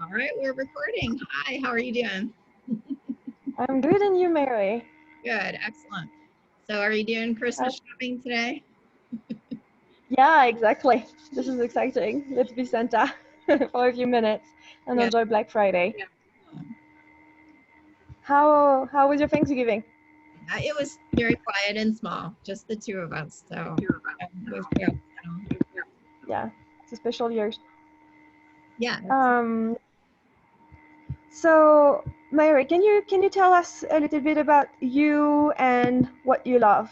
All right, we're recording. Hi, how are you doing? I'm good, and you, Mary? Good, excellent. So, are you doing Uh, Christmas shopping today? yeah, exactly. This is exciting. Let's be Santa for a few minutes and Yeah. enjoy Black Friday. Um, How was your Thanksgiving? It was very quiet and small, just the two of us. So, it was real. So, Yeah, it's a special year. yeah. Um, so Mary, can you tell us a little bit about you and what you love?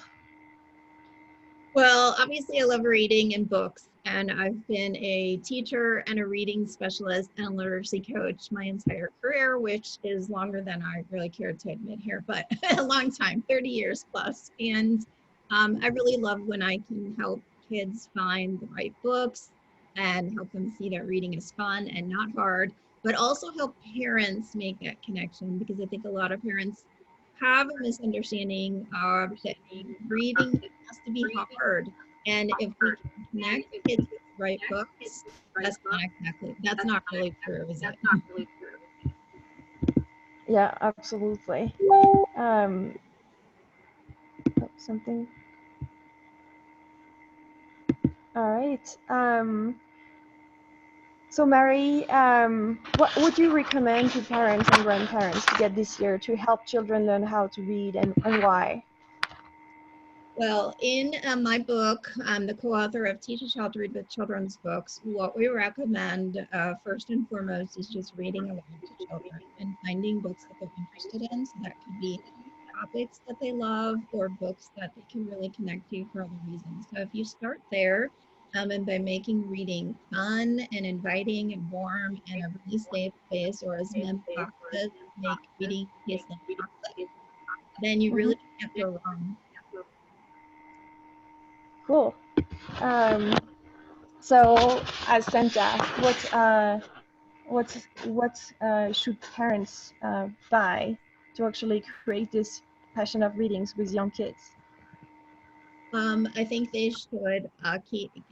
Well, obviously, I love reading and books, and I've been a teacher and a reading specialist and a literacy coach my entire career, which is longer than I really care to admit here, but a long time, 30 years plus. And I really love when I can help kids find the right books and help them see that reading is fun and not hard, but also help parents make that connection because I think a lot of parents have a misunderstanding of that reading has to be hard. And if we can connect kids with the right books, that's not really true, is it? Yeah, absolutely. Um, something. All right. So, Mary, what would you recommend to parents and grandparents to get this year to help children learn how to read and why? Well, in my book, I'm the co-author of Teach a Child to Read with Children's Books. What we recommend first and foremost is just reading aloud to children and finding books that they're interested in. So that could be topics that they love or books that they can really connect to for other reasons. So if you start there, and by making reading fun and inviting and warm and a really safe place, or as Mem Fox says, make reading taste like chocolate, then you Hmm. really can't go wrong. Cool. Um, so, as Santa, what should parents buy to actually create this passion of readings with young kids? I think they should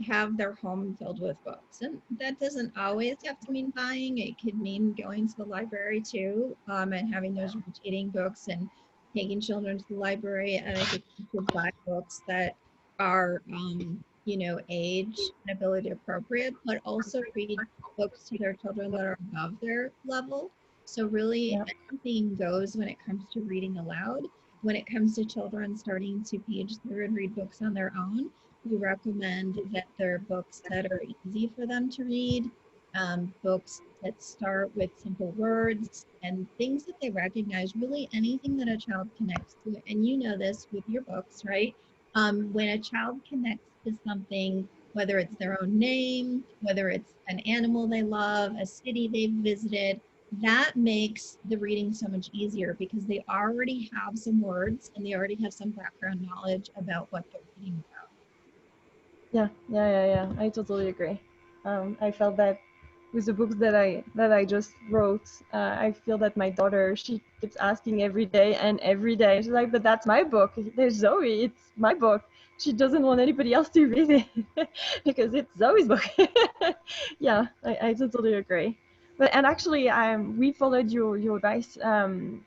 have their home filled with books, and that doesn't always have to mean buying. It could mean going to the library too, and having those rotating books and taking children to the library. And I think you should buy books that are, age and ability appropriate, but also read books to their children that are above their level. So really, Yeah. anything goes when it comes to reading aloud. When it comes to children starting to page through and read books on their own, we recommend that they're books that are easy for them to read, books that start with simple words and things that they recognize, really anything that a child connects to. And you know this with your books, right? When a child connects to something, whether it's their own name, whether it's an animal they love, a city they've visited, that makes the reading so much easier because they already have some words and they already have some background knowledge about what they're reading about. Yeah. I totally agree. I felt that with the books that I just wrote, I feel that my daughter, she keeps asking every day and every day. She's like, "But that's my book. There's Zoe. It's my book." She doesn't want anybody else to read it because it's Zoe's book. Yeah, I totally agree. But and actually, we followed your advice.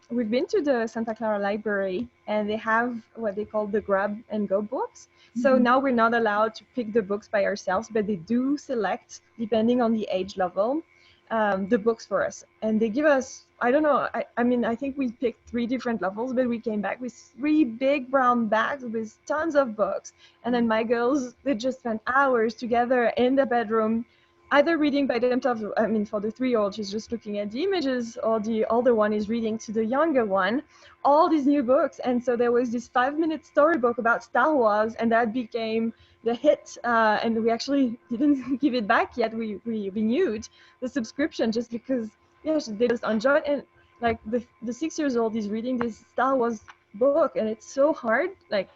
We've been to the Santa Clara Library, and they have what they call the grab and go books. So Mhm. now we're not allowed to pick the books by ourselves, but they do select, depending on the age level, the books for us. And they give us, I don't know, I mean, I think we picked three different levels, but we came back with three big brown bags with tons of books. And then my girls, they just spent hours together in the bedroom, either reading by themselves. I mean, for the 3-year-old, she's just looking at the images, or the older one is reading to the younger one all these new books. And so there was this 5-minute storybook about Star Wars, and that became the hit. And we actually didn't give it back yet. We renewed the subscription just because, yeah, they just enjoyed it. And like the 6 years old is reading this Star Wars book, and it's so hard. Like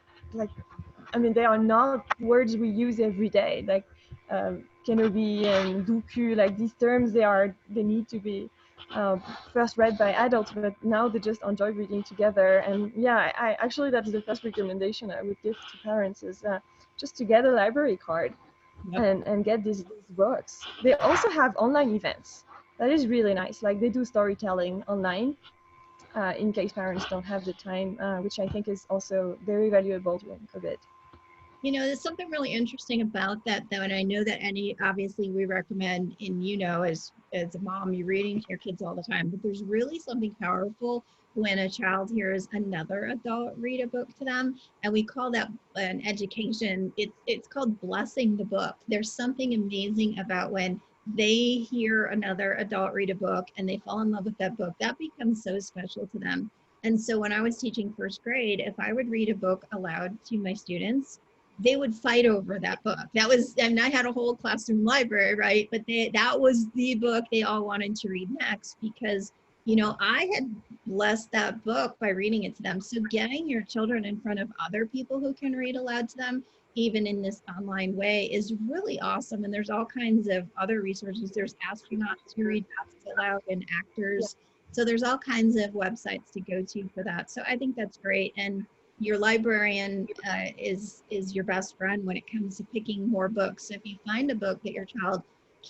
I mean, they are not words we use every day. Like Kenobi and Dooku, like these terms, they need to be first read by adults, but now they just enjoy reading together. And yeah, I actually, that's the first recommendation I would give to parents is just to get a library card Yep. and get these books. They also have online events. that is really nice. Like they do storytelling online in case parents don't have the time, which I think is also very valuable during COVID. You know, there's something really interesting about that, though, and I know that obviously we recommend, and as a mom, you're reading to your kids all the time, but there's really something powerful when a child hears another adult read a book to them, and we call that an education. It's called blessing the book. There's something amazing about when they hear another adult read a book and they fall in love with that book. That becomes so special to them. And so when I was teaching first grade, if I would read a book aloud to my students, they would fight over that book. That was, I mean, I had a whole classroom library, right? But that was the book they all wanted to read next because, you know, I had blessed that book by reading it to them. So getting your children in front of other people who can read aloud to them, even in this online way, is really awesome. And there's all kinds of other resources. There's astronauts who read books aloud and Yeah. actors. So there's all kinds of websites to go to for that. So I think that's great. And your librarian is your best friend when it comes to picking more books. So if you find a book that your child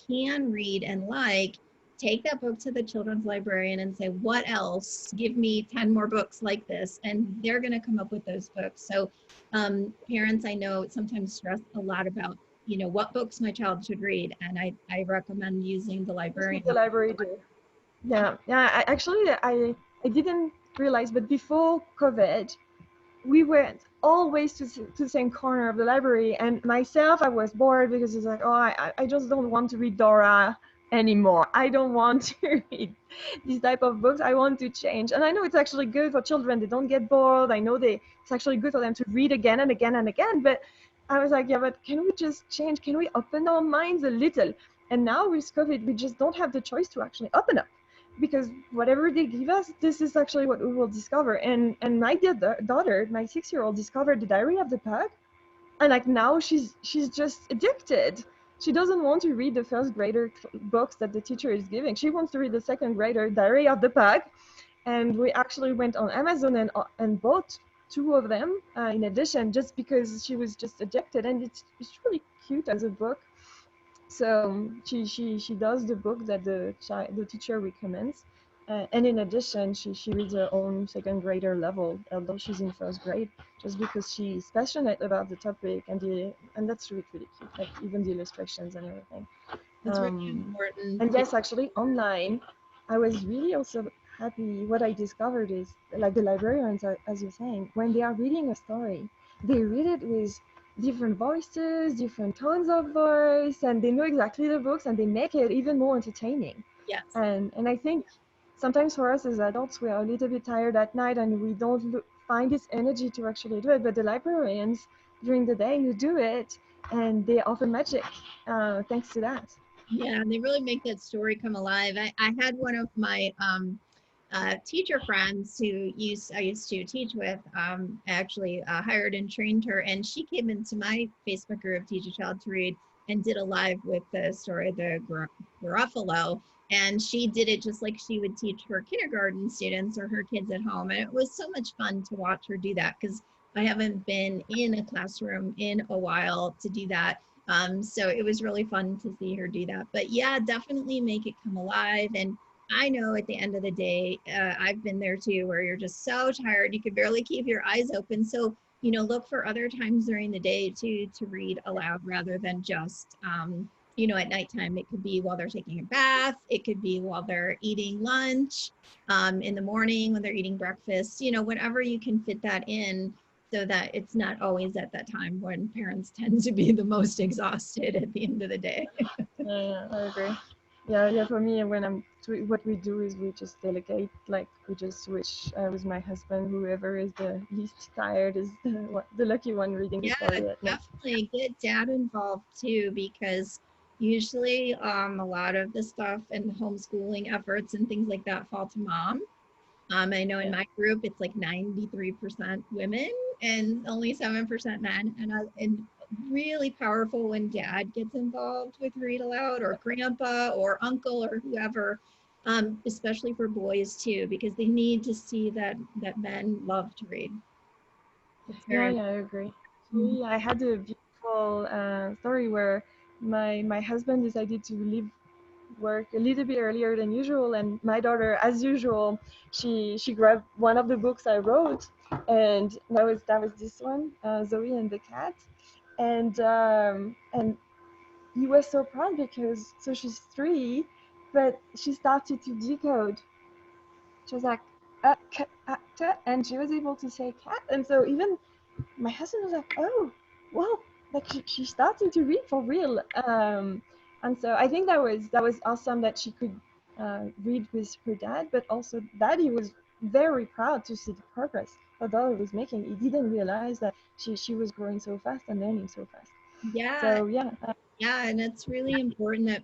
can read and like, take that book to the children's librarian and say, what else? Give me 10 more books like this. And they're going to come up with those books. So parents, I know, sometimes stress a lot about, you know, what books my child should read. And I recommend using the That's librarian. what the library do. Yeah, yeah. I didn't realize, but before COVID, we went always to the same corner of the library, and myself, I was bored because it's like, oh, I just don't want to read Dora anymore. I don't want to read these type of books. I want to change. And I know it's actually good for children. They don't get bored. I know it's actually good for them to read again and again and again. But I was like, yeah, but can we just change? Can we open our minds a little? And now with COVID, we just don't have the choice to actually open up because whatever they give us, this is actually what we will discover. And my dear daughter, my 6-year-old, discovered the Diary of the Pug, and like now she's just addicted. She doesn't want to read the first grader books that the teacher is giving. She wants to read the second grader Diary of the Pug, and we actually went on Amazon and bought two of them in addition, just because she was just addicted, and it's really cute as a book. So she does the book that the teacher recommends, and in addition, she reads her own second grader level, although she's in first grade, just because she's passionate about the topic, and that's really really cute. Like even the illustrations and everything. It's really important. And yes, actually online, I was really also happy. What I discovered is like the librarians, as you're saying, when they are reading a story, they read it with different voices, different tones of voice, and they know exactly the books, and they make it even more entertaining. Yes. And I think sometimes for us as adults, we are a little bit tired at night, and we don't find this energy to actually do it. But the librarians during the day, you do it, and they offer magic thanks to that. Yeah, and they really make that story come alive. I had one of my teacher friends I used to teach with, actually hired and trained her, and she came into my Facebook group, Teach a Child to Read, and did a live with the story of the Gruffalo. And she did it just like she would teach her kindergarten students or her kids at home. And it was so much fun to watch her do that because I haven't been in a classroom in a while to do that. So it was really fun to see her do that. But yeah, definitely make it come alive. And I know at the end of the day, I've been there too, where you're just so tired, you could barely keep your eyes open. So, you know, look for other times during the day to read aloud rather than just, you know, at nighttime. It could be while they're taking a bath. It could be while they're eating lunch, in the morning when they're eating breakfast, you know, whenever you can fit that in so that it's not always at that time when parents tend to be the most exhausted at the end of the day. Yeah, I agree. Yeah. For me, when what we do is we just delegate. Like we just switch with my husband. Whoever is the least tired is the lucky one reading the Yeah, story at night. definitely get dad involved too, because usually a lot of the stuff and homeschooling efforts and things like that fall to mom. I know in Yeah. my group it's like 93% women and only 7% men, and really powerful when dad gets involved with read aloud, or grandpa or uncle or whoever, especially for boys too, because they need to see that men love to read. It's very Yeah, I agree. important. Actually, I had a beautiful story where my husband decided to leave work a little bit earlier than usual, and my daughter, as usual, she grabbed one of the books I wrote, and that was this one, Zoe and the Cat, and he was so proud because so she's 3, but she started to decode. She was like, and she was able to say cat, and so even my husband was like, oh, well, like she's starting to read for real. And so I think that was awesome that she could read with her dad, but also daddy was very proud to see the progress her daughter was making. He didn't realize that she was growing so fast and learning so fast. Yeah, So yeah, yeah, and it's really important that,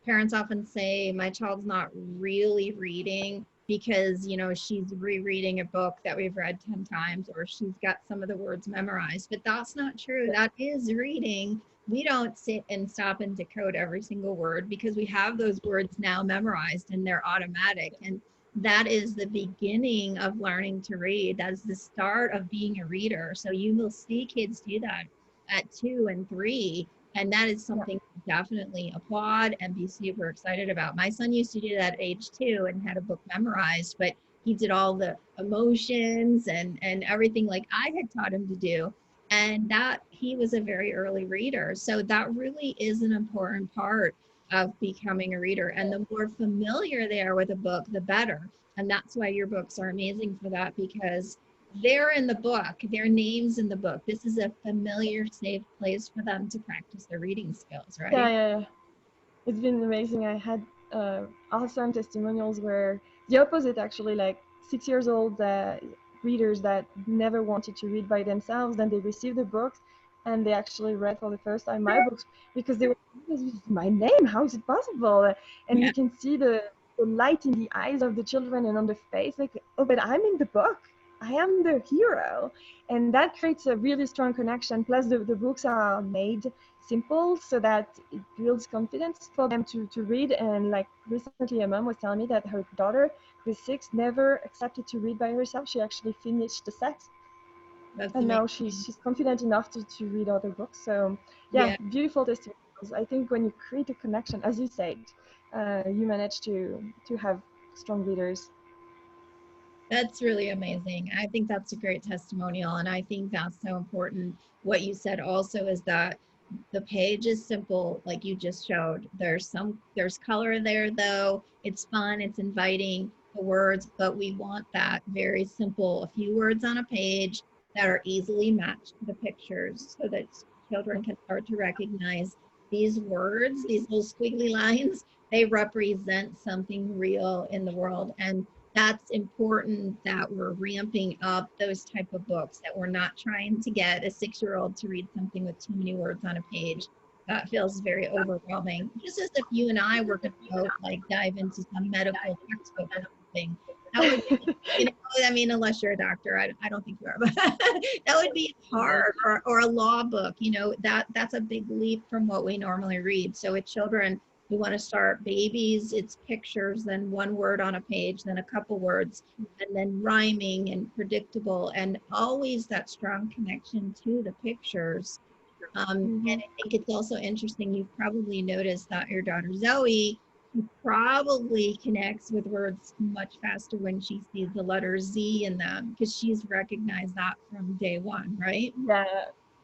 parents often say, my child's not really reading because, she's rereading a book that we've read 10 times or she's got some of the words memorized. But that's not true. That is reading. We don't sit and stop and decode every single word because we have those words now memorized and they're automatic. And that is the beginning of learning to read. That is the start of being a reader. So you will see kids do that at 2 and 3, and that is yeah, something to definitely applaud and be super excited about. My son used to do that at age 2 and had a book memorized, but he did all the emotions and everything like I had taught him to do. And that he was a very early reader. So that really is an important part of becoming a reader. And the more familiar they are with a book, the better. And that's why your books are amazing for that, because they're in the book, their names in the book. This is a familiar, safe place for them to practice their reading skills, yeah, right? yeah, yeah. It's been amazing. I had awesome testimonials where the opposite, actually, like 6 years old readers that never wanted to read by themselves, then they received the books and they actually read for the first time my books because they were, this is my name, how is it possible? And Yeah, you can see the light in the eyes of the children and on the face, like, oh, but I'm in the book. I am the hero. And that creates a really strong connection. Plus, the books are made simple so that it builds confidence for them to read. And like recently a mom was telling me that her daughter who's 6 never accepted to read by herself. She actually finished the set, that's and now amazing. she's confident enough to read other books. So yeah, Yeah, beautiful testimonials. I think when you create a connection, as you said, you manage to have strong readers. that's really amazing. I think that's a great testimonial. And I think that's so important. What you said also is that the page is simple, like you just showed. There's color there though. It's fun, it's inviting, the words, but we want that very simple, a few words on a page that are easily matched to the pictures so that children can start to recognize these words, these little squiggly lines, they represent something real in the world. And that's important that we're ramping up those type of books, that we're not trying to get a 6-year-old to read something with too many words on a page. That feels very overwhelming. Just as if you and I were going to go like dive into some medical textbook or something. That would be, I mean, unless you're a doctor, I don't think you are, but that would be hard. Or a law book, that's a big leap from what we normally read. So with children, we want to start babies, it's pictures, then one word on a page, then a couple words, and then rhyming and predictable, and always that strong connection to the pictures. And Mm-hmm. I think it's also interesting, you've probably noticed that your daughter Zoe, she probably connects with words much faster when she sees the letter Z in them, because she's recognized that from day one, right? Yeah,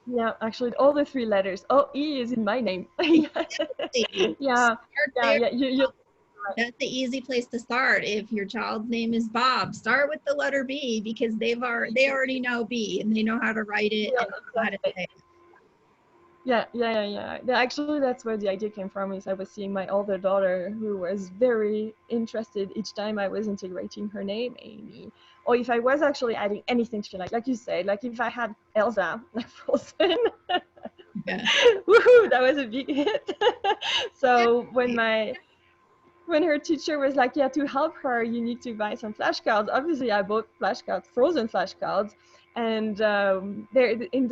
yeah, actually all the 3 letters. Oh, E is in my name. Yeah, Exactly. yeah, Start yeah, there. yeah. You That's the easy place to start. If your child's name is Bob, start with the letter B, because they already know B and they know how to write it yeah, and how to exactly. say Yeah, yeah, yeah, yeah. Actually, that's where the idea came from. Is I was seeing my older daughter who was very interested each time I was integrating her name, Amy, or if I was actually adding anything she liked, like you said, like if I had Elsa, like Frozen, it. Yeah. woohoo, that was a big hit. So Right. when her teacher was like, yeah, to help her, you need to buy some flashcards. Obviously, I bought flashcards, frozen flashcards, and there in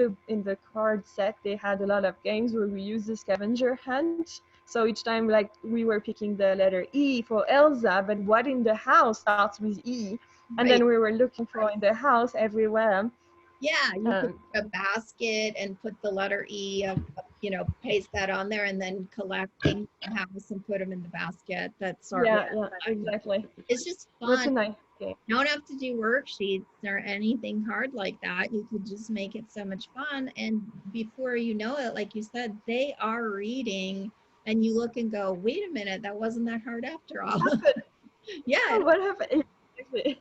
the card set, they had a lot of games where we used the scavenger hunt. So each time, like we were picking the letter E for Elsa, but what in the house starts with E, and Right. then we were looking for in the house everywhere. Yeah, you could Um, put a basket and put the letter E of, paste that on there and then collect things in the house and put them in the basket. That's sort of, yeah, yeah, exactly. it's just That's fun. a nice game. You don't have to do worksheets or anything hard like that. You could just make it so much fun. And before you know it, like you said, they are reading and you look and go, wait a minute, that wasn't that hard after all. Yeah, Oh, what happened? Exactly.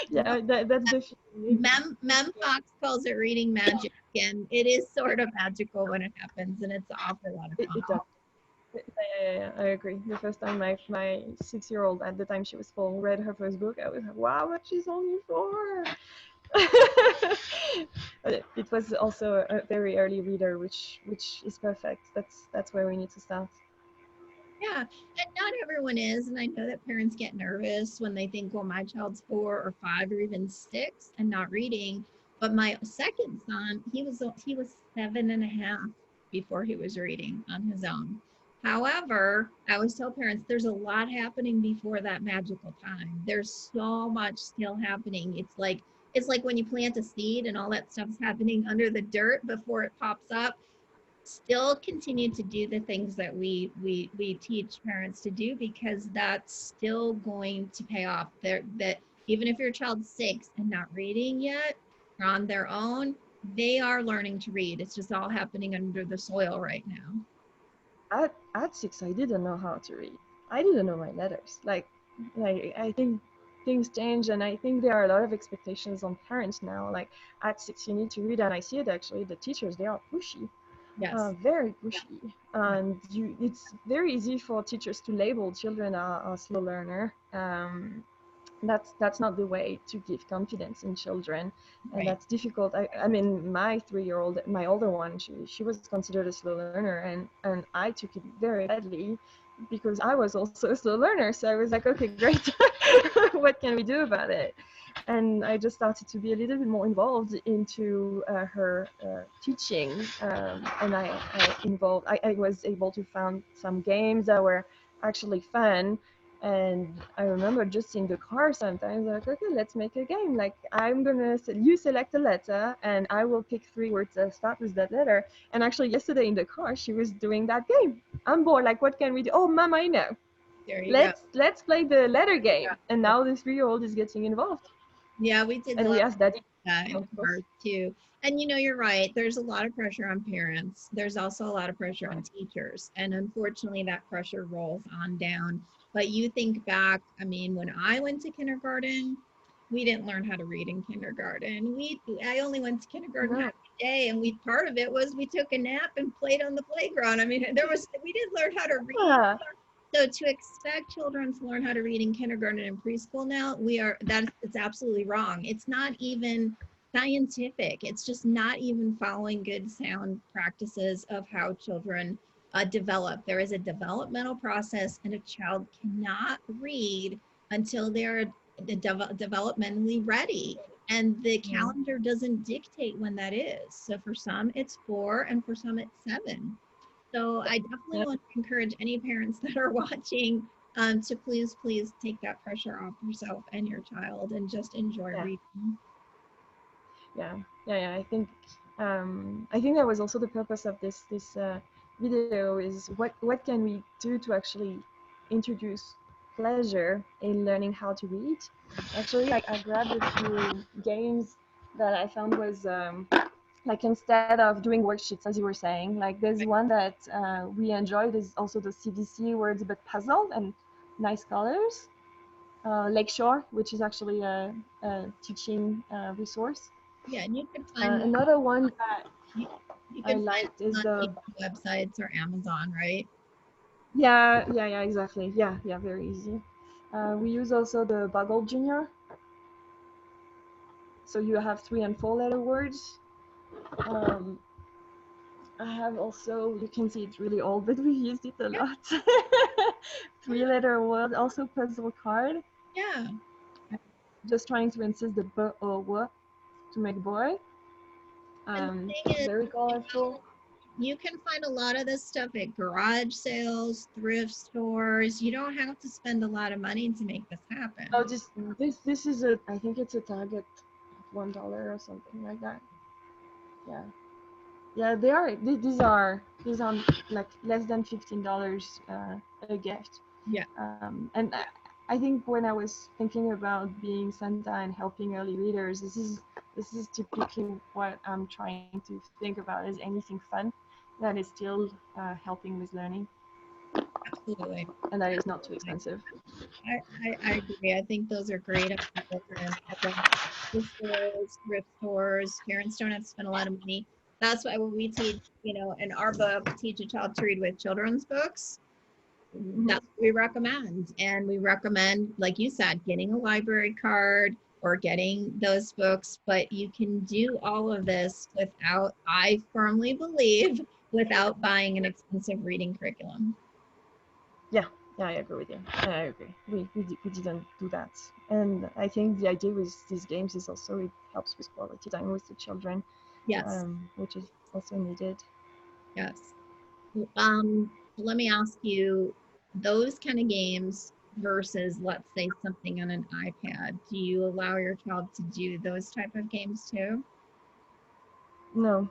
Yeah, that's the feeling. Mem Fox calls it reading magic, and it is sort of magical when it happens, and it's an awful lot of It does. fun. Yeah, yeah, I agree. The first time my 6-year-old, at the time she was 4, read her first book, I was like, wow, but she's only 4. But it was also a very early reader, which is perfect. That's where we need to start. Yeah, and not everyone is, and I know that parents get nervous when they think, well, my child's 4 or 5 or even 6 and not reading. But my second son, he was 7.5 before he was reading on his own. However, I always tell parents there's a lot happening before that magical time. There's so much still happening. It's like when you plant a seed and all that stuff's happening under the dirt before it pops up. Still continue to do the things that we teach parents to do, because that's still going to pay off there. That even if your child's 6 and not reading yet or on their own, they are learning to read. It's just all happening under the soil right now. At 6, I didn't know how to read. I didn't know my letters. Like I think things change, and I think there are a lot of expectations on parents now. Like at 6, you need to read, and I see it actually. The teachers, they are pushy, Yes. very pushy, and it's very easy for teachers to label children a slow learner. That's not the way to give confidence in children, and Right. that's difficult. I mean, my 3-year-old, my older one, she was considered a slow learner, and I took it very badly because I was also a slow learner. So I was like, okay, great. What can we do about it? And I just started to be a little bit more involved into her teaching, and I was able to find some games that were actually fun. And I remember just in the car sometimes, like, okay, let's make a game. Like, you select a letter, and I will pick 3 words that start with that letter. And actually, yesterday in the car, she was doing that game. I'm bored. Like, what can we do? Oh, Mom, I know. There you go. Let's play the letter game. And now the 3-year-old is getting involved. Yeah, we did And love we asked Daddy, that in of course. cars too. And you're right. There's a lot of pressure on parents. There's also a lot of pressure on teachers. And unfortunately, that pressure rolls on down. But you think back, I mean, when I went to kindergarten, we didn't learn how to read in kindergarten. I only went to kindergarten half No. a day, and part of it was we took a nap and played on the playground. I mean, we didn't learn how to read. Yeah. So to expect children to learn how to read in kindergarten and preschool now, it's absolutely wrong. It's not even scientific. It's just not even following good sound practices of how children develop. There is a developmental process, and a child cannot read until they're developmentally ready. And the Yeah. calendar doesn't dictate when that is. So for some, it's 4, and for some, it's 7. So I definitely Yeah. want to encourage any parents that are watching to please take that pressure off yourself and your child and just enjoy Yeah. reading. Yeah. Yeah. I think that was also the purpose of this video, is what can we do to actually introduce pleasure in learning how to read. Actually, I grabbed a few games that I found was like, instead of doing worksheets, as you were saying, like there's one that we enjoyed, is also the CVC words but puzzle and nice colors. Lakeshore, which is actually a teaching resource. Yeah, and you can find Another one that you, you I can find liked is them the, on websites or Amazon, right? yeah, exactly. Yeah, very easy. We use also the Boggle Junior. So you have 3 and 4 letter words. Um, I have also, you can see it's really old, but we used it a Yeah, lot. 3 letter word, also puzzle card. yeah. Just trying to insist the b o w to make boy. And the thing is, Very colorful. you can find a lot of this stuff at garage sales, thrift stores. You don't have to spend a lot of money to make this happen. Oh, this is a, I think it's a Target $1 or something like that. Yeah. Yeah, they are. These are like less than $15 a gift. Yeah. And I think when I was thinking about being Santa and helping early readers, this is typically what I'm trying to think about, is anything fun that is still helping with learning, Absolutely. and that is not too expensive. I agree. I think those are great ideas. And again, the stores, thrift stores, parents don't have to spend a lot of money. That's why when we teach, in our book, Teach a Child to Read with Children's Books, Mhm. that's what we recommend. And we recommend, like you said, getting a library card or getting those books. But you can do all of this without, I firmly believe, without buying an expensive reading curriculum. Yeah, yeah, I agree with you. I agree. We didn't do that, and I think the idea with these games is also it helps with quality time with the children, Yes, which is also needed. yes. Let me ask you, those kind of games versus, let's say, something on an iPad. Do you allow your child to do those type of games too? No,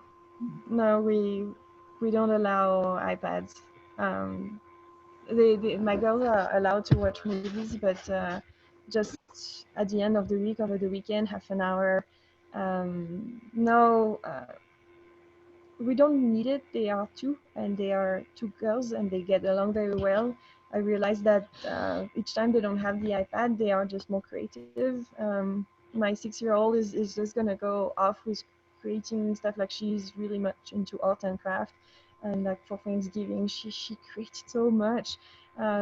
no, we don't allow iPads. Um, my girls are allowed to watch movies, but just at the end of the week, over the weekend, half an hour. No, we don't need it. They are two, and they are two girls, and they get along very well. I realize that each time they don't have the iPad, they are just more creative. My 6-year-old is just gonna go off with creating stuff. Like, she's really much into art and craft, and like for Thanksgiving, she created so much.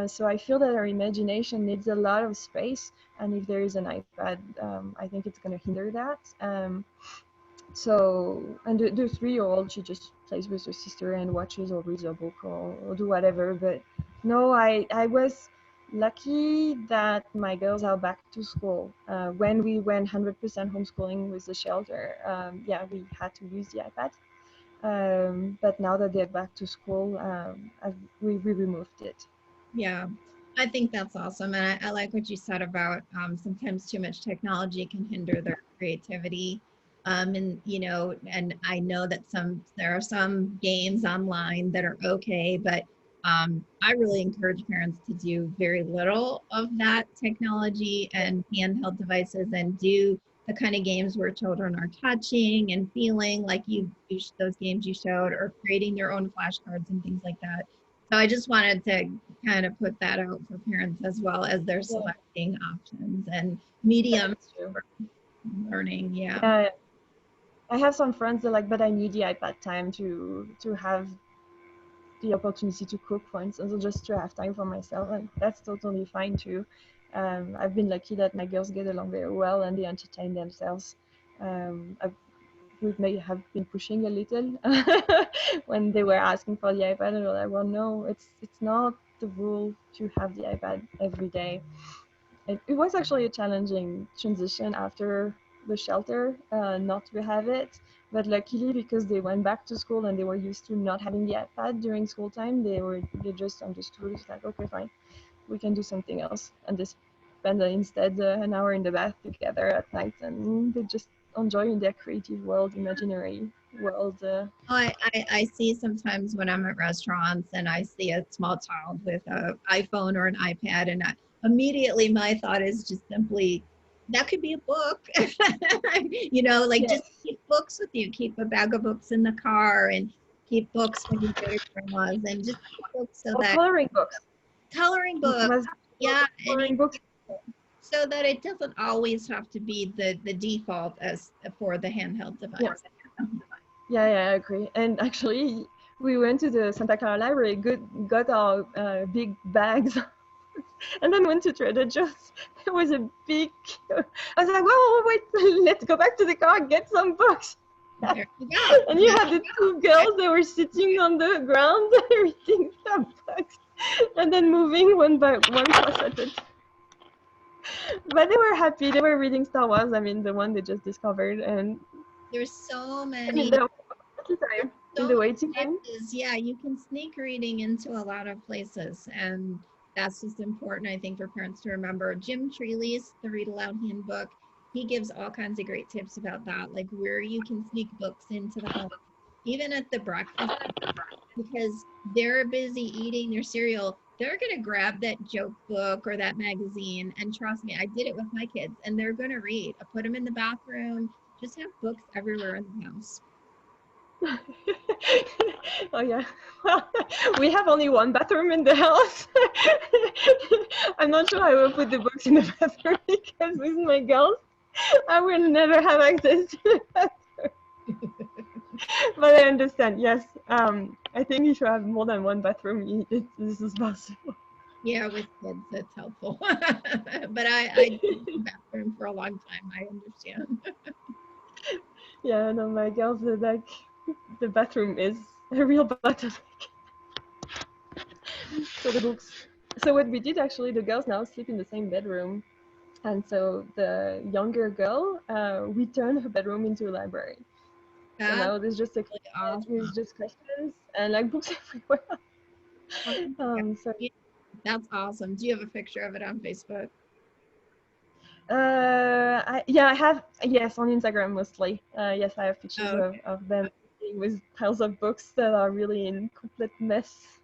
So I feel that our imagination needs a lot of space, and if there is an iPad, I think it's gonna hinder that. So, and the 3-year-old, she just plays with her sister and watches or reads a book, or do whatever. But no, I was lucky that my girls are back to school. When we went 100% homeschooling with the shelter, yeah, we had to use the iPad. But now that they're back to school, we removed it. Yeah, I think that's awesome. And I like what you said about sometimes too much technology can hinder their creativity. And I know that there are some games online that are okay, but I really encourage parents to do very little of that technology and handheld devices, and do the kind of games where children are touching and feeling, like those games you showed, or creating their own flashcards and things like that. So I just wanted to kind of put that out for parents as well, as they're Yeah, selecting options and yeah, mediums that's true. for learning. Yeah. Yeah, I have some friends that like, but I need the iPad time to have the opportunity to cook, for instance, or just to have time for myself, and that's totally fine too. I've been lucky that my girls get along very well and they entertain themselves. We may have been pushing a little when they were asking for the iPad, and we were like, well, no, it's not the rule to have the iPad every day. It was actually a challenging transition after the shelter, not to have it. But luckily, because they went back to school and they were used to not having the iPad during school time, they just understood. It's like, okay, fine, we can do something else, and they spend instead an hour in the bath together at night, and they just enjoy in their creative world, imaginary world. I see sometimes when I'm at restaurants and I see a small child with an iPhone or an iPad, and immediately my thought is just simply, that could be a book. Like, just Yes. keep books with you. Keep a bag of books in the car, and keep books when you go to grandma's, and just keep books so Or that coloring books. coloring books. Must Yeah, coloring books. so that it doesn't always have to be the default as for the handheld Yeah. device. Yeah, I agree. And actually, we went to the Santa Clara Library, got our big bags, and then went to Trader Joe's. There was a big queue. I was like, whoa, wait, let's go back to the car and get some books. There you go. And you had the two girls, they were sitting on the ground reading some books, and then moving one by one class at a time. But they were happy. They were reading Star Wars. I mean, the one they just discovered, and There's so in many, the there's time, in so the many waiting room. places. Yeah, you can sneak reading into a lot of places, and that's just important, I think, for parents to remember. Jim Treely's The Read Aloud Handbook he gives all kinds of great tips about that, like where you can sneak books into the home, even at the breakfast, because they're busy eating their cereal. They're going to grab that joke book or that magazine. And trust me, I did it with my kids, and they're going to read. I put them in the bathroom, just have books everywhere in the house. Oh yeah. We have only one bathroom in the house. I'm not sure I will put the books in the bathroom because with my girls, I will never have access to the bathroom. But I understand. Yes. I think if you have more than one bathroom, this is possible. Yeah, with kids, that's helpful. But I did the bathroom for a long time. I understand. Yeah. No, my girls are like the bathroom is a real bottleneck. So the books. So what we did actually, the girls now sleep in the same bedroom. And so the younger girl, we turned her bedroom into a library. So That's now there's just a really cabinet with awesome. just questions and like books everywhere. Oh, So yeah, that's awesome. Do you have a picture of it on Facebook? yeah, I have, yes, on Instagram mostly. Yes, I have pictures Oh, okay. of them with piles of books that are really in complete mess.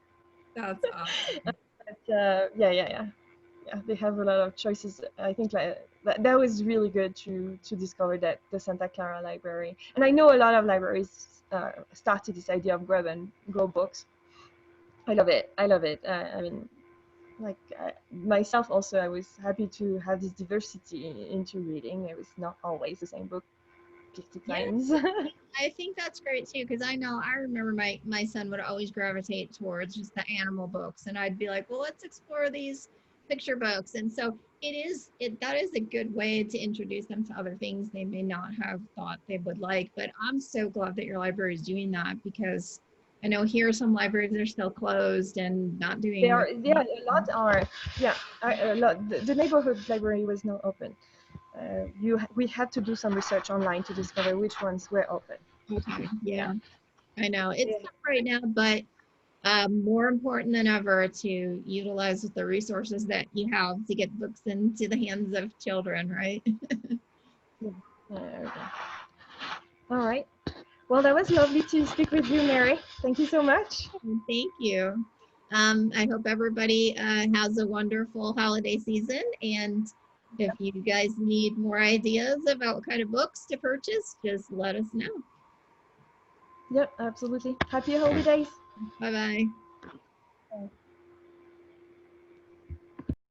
That's awesome. But yeah, they have a lot of choices. I think like that was really good to discover that the Santa Clara Library, and I know a lot of libraries started this idea of grab and go books. I love it. I love it. I mean, like myself also, I was happy to have this diversity into reading. It was not always the same book 50 Yeah, times. I think that's great too, because I know I remember my son would always gravitate towards just the animal books, and I'd be like, well, let's explore these picture books. And so that is a good way to introduce them to other things they may not have thought they would like. But I'm so glad that your library is doing that, because I know here some libraries are still closed and not doing There very are, yeah, a lot are, yeah, a lot. The neighborhood library was not open. We had to do some research online to discover which ones were open. okay. Yeah. Yeah, I know it's Yeah. tough right now, but more important than ever to utilize the resources that you have to get books into the hands of children, right? Yeah. Okay. All right. Well, that was lovely to speak with you, Mary. Thank you so much. Thank you. I hope everybody has a wonderful holiday season. And if you guys need more ideas about what kind of books to purchase, just let us know. Yep, absolutely. Happy holidays. Bye bye.